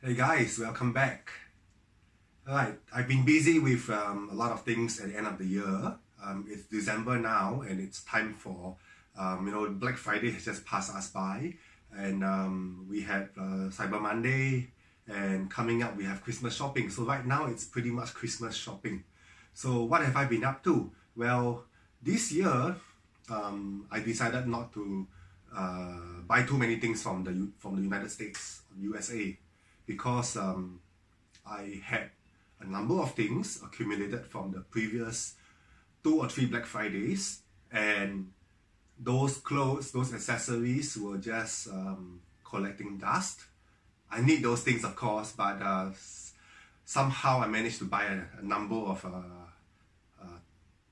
Hey guys, welcome back. Alright, I've been busy with a lot of things at the end of the year. It's December now and it's time for, Black Friday has just passed us by, and we had Cyber Monday, and coming up we have Christmas shopping. So right now it's pretty much Christmas shopping. So what have I been up to? Well, this year I decided not to buy too many things from the United States, USA, because I had a number of things accumulated from the previous 2 or 3 Black Fridays, and those clothes, those accessories were just collecting dust. I need those things, of course, but somehow I managed to buy a number of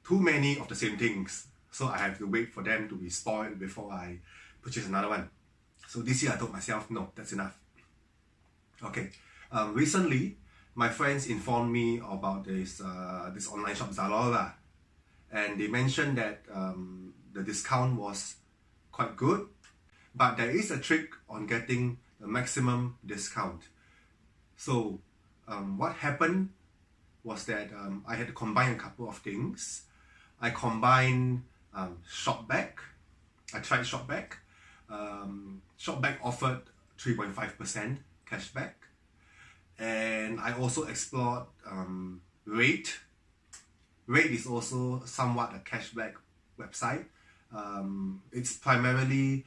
too many of the same things, so I have to wait for them to be spoiled before I purchase another one. So this year I told myself, no, that's enough. Okay, recently my friends informed me about this online shop Zalora, and they mentioned that the discount was quite good, but there is a trick on getting the maximum discount. So what happened was that I had to combine a couple of things. I combined shop bag. I tried shop bag. Shop bag offered 3.5% cashback, and I also explored Rate. Rate is also somewhat a cashback website. It's primarily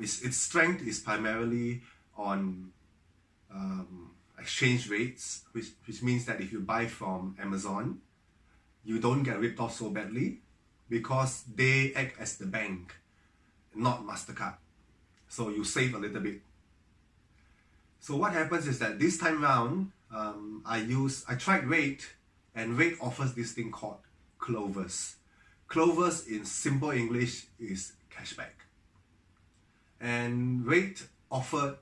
its strength is primarily on exchange rates, which means that if you buy from Amazon, you don't get ripped off so badly because they act as the bank, not MasterCard. So you save a little bit. So what happens is that this time round, I tried Rate, and Rate offers this thing called Clovers. Clovers in simple English is cashback. And Rate offered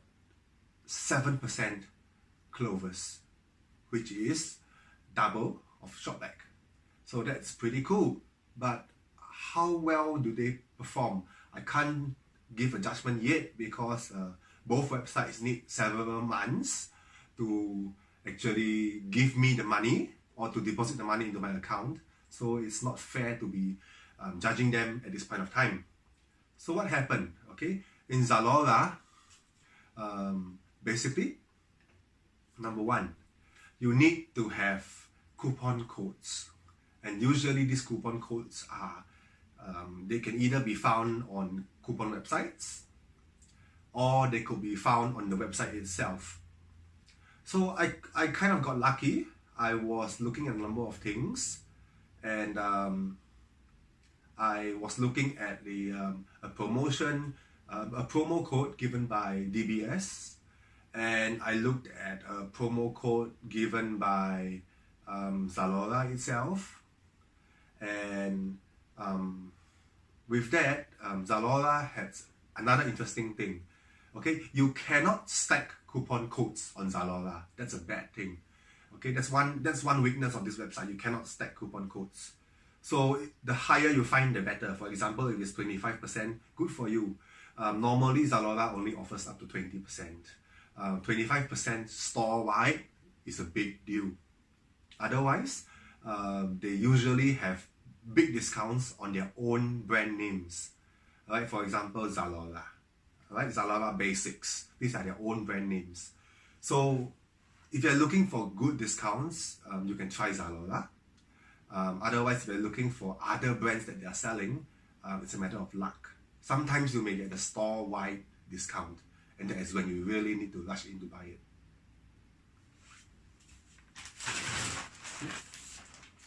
7% Clovers, which is double of shopback. So that's pretty cool. But how well do they perform? I can't give a judgment yet because both websites need several months to actually give me the money or to deposit the money into my account. So it's not fair to be judging them at this point of time. So what happened? Okay, in Zalora, basically, number one, you need to have coupon codes, and usually these coupon codes are they can either be found on coupon websites or they could be found on the website itself. So I kind of got lucky. I was looking at a number of things, and I was looking at a promo code given by DBS, and I looked at a promo code given by Zalora itself, and with that, Zalora has another interesting thing. Okay, you cannot stack coupon codes on Zalora. That's a bad thing. Okay, that's one weakness of this website. You cannot stack coupon codes. So the higher you find, the better. For example, if it's 25%, good for you. Normally Zalora only offers up to 20%. 25% store-wide is a big deal. Otherwise, they usually have big discounts on their own brand names. Right? For example, Zalora. Right? Zalora Basics. These are their own brand names. So if you're looking for good discounts, you can try Zalora. Otherwise, if you're looking for other brands that they are selling, it's a matter of luck. Sometimes you may get the store-wide discount, and that is when you really need to rush in to buy it.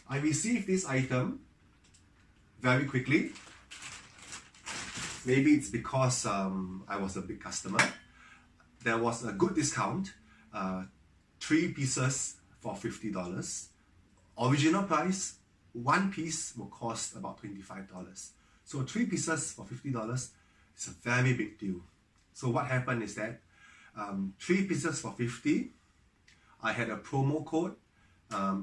I received this item very quickly. Maybe it's because I was a big customer. There was a good discount, 3 pieces for $50. Original price, 1 piece will cost about $25. So 3 pieces for $50 is a very big deal. So what happened is that 3 pieces for $50, I had a promo code.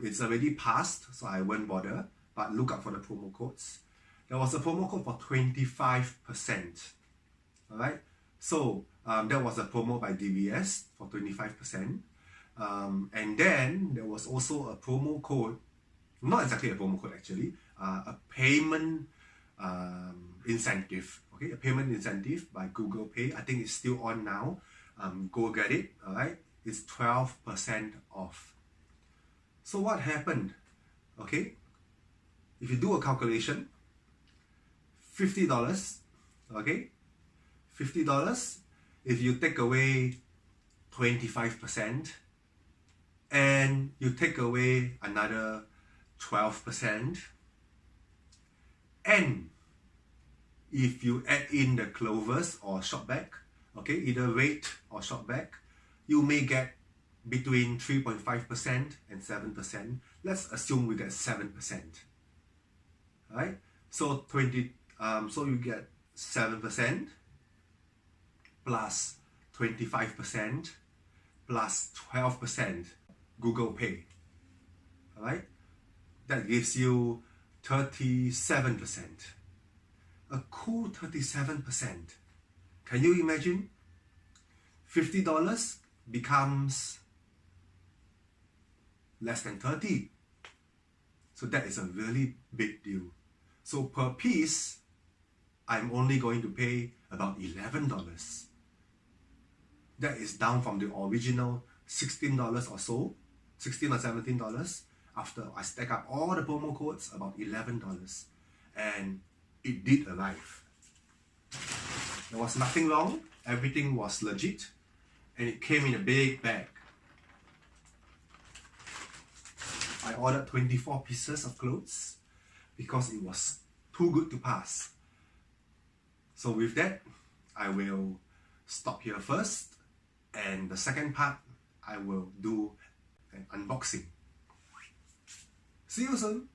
It's already passed, so I won't bother, but look out for the promo codes. There was a promo code for 25%. Alright, so that was a promo by DBS for 25%. And then there was also a promo code, not exactly a promo code actually, a payment incentive. Okay, a payment incentive by Google Pay. I think it's still on now. Go get it. All right, it's 12% off. So what happened? Okay, if you do a calculation, $50. Okay, $50. If you take away 25%, and you take away another 12%, and if you add in the clovers or shopback, okay, either rate or shopback, you may get between 3.5% and 7%. Let's assume we get 7%. Right? So so you get 7% plus 25% plus 12% Google Pay. Alright? That gives you 37%. A cool 37%. Can you imagine? $50 becomes less than 30. So that is a really big deal. So per piece, I'm only going to pay about $11. That is down from the original $16 or so, $16 or $17. After I stack up all the promo codes, about $11. And it did arrive. There was nothing wrong, everything was legit, and it came in a big bag. I ordered 24 pieces of clothes because it was too good to pass. So with that, I will stop here first, and the second part, I will do an unboxing. See you soon!